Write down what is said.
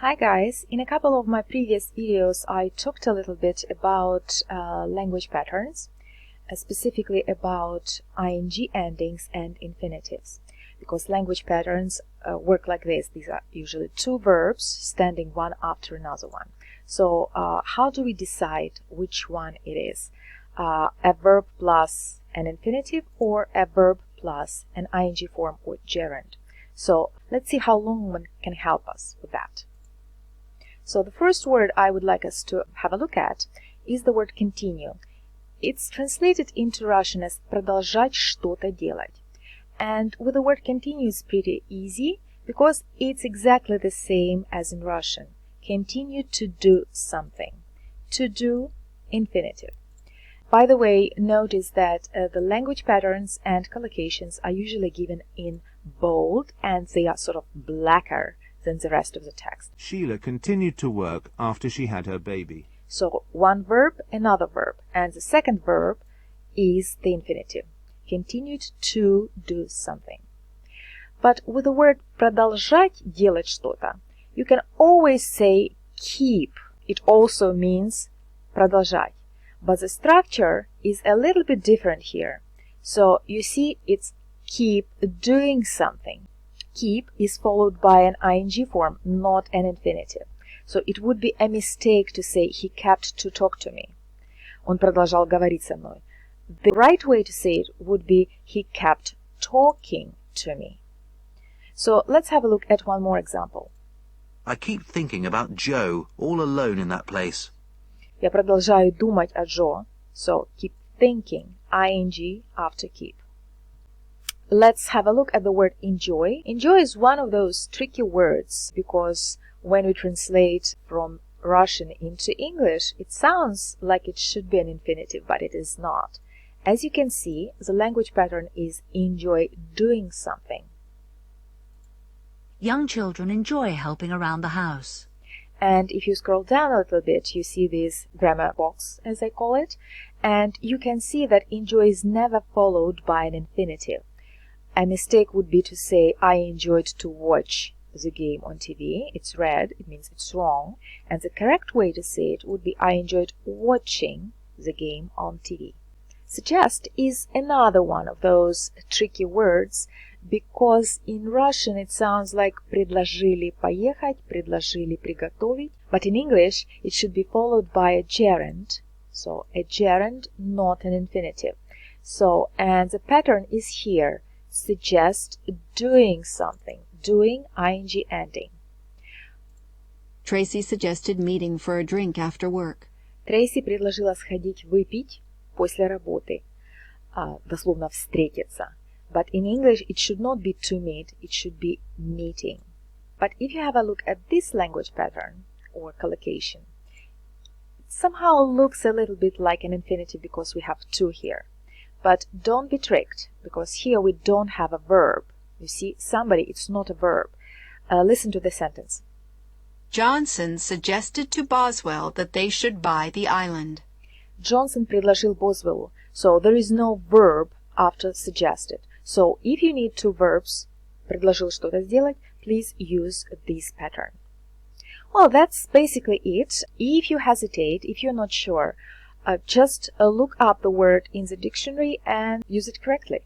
Hi guys, in a couple of my previous videos I talked a little bit about language patterns, specifically about ing endings and infinitives, because language patterns work like this. These are usually two verbs standing one after another one. So how do we decide which one it is? A verb plus an infinitive or a verb plus an ing form or gerund? So let's see how Longman can help us with that. So the first word I would like us to have a look at is the word continue. It's translated into Russian as продолжать что-то делать. And with the word continue it's pretty easy because it's exactly the same as in Russian. Continue to do something. To do, infinitive. By the way, notice that the language patterns and collocations are usually given in bold and they are sort of blacker than the rest of the text. Sheila continued to work after she had her baby. So one verb, another verb, and the second verb is the infinitive. Continued to do something. But with the word продолжать делать что-то, you can always say keep. It also means продолжать. But the structure is a little bit different here. So you see it's keep doing something. Keep is followed by an ing form, not an infinitive. So it would be a mistake to say he kept to talk to me. Он продолжал говорить со мной. The right way to say it would be he kept talking to me. So let's have a look at one more example. I keep thinking about Joe all alone in that place. Я продолжаю думать о Джо. So keep thinking, ing after keep. Let's have a look at the word enjoy. Enjoy is one of those tricky words because when we translate from Russian into English, it sounds like it should be an infinitive, but it is not. As you can see, the language pattern is enjoy doing something. Young children enjoy helping around the house. And if you scroll down a little bit, you see this grammar box, as I call it, and you can see that enjoy is never followed by an infinitive. A mistake would be to say, I enjoyed to watch the game on TV. It's red, it means it's wrong. And the correct way to say it would be, I enjoyed watching the game on TV. Suggest is another one of those tricky words because in Russian it sounds like предложили поехать, предложили приготовить. But in English it should be followed by a gerund. So a gerund, not an infinitive. So, and the pattern is here. Suggest doing something, doing ing ending. Tracy suggested meeting for a drink after work. Трейси предложила сходить выпить после работы. Дословно встретиться. But in English it should not be to meet, it should be meeting. But if you have a look at this language pattern or collocation, it somehow looks a little bit like an infinitive because we have two here. But don't be tricked, because here we don't have a verb. You see, somebody, it's not a verb. Listen to the sentence. Johnson suggested to Boswell that they should buy the island. Johnson предложил Boswell. So there is no verb after suggested. So if you need two verbs, предложил что-то сделать, please use this pattern. Well, that's basically it. If you hesitate, if you're not sure, just look up the word in the dictionary and use it correctly.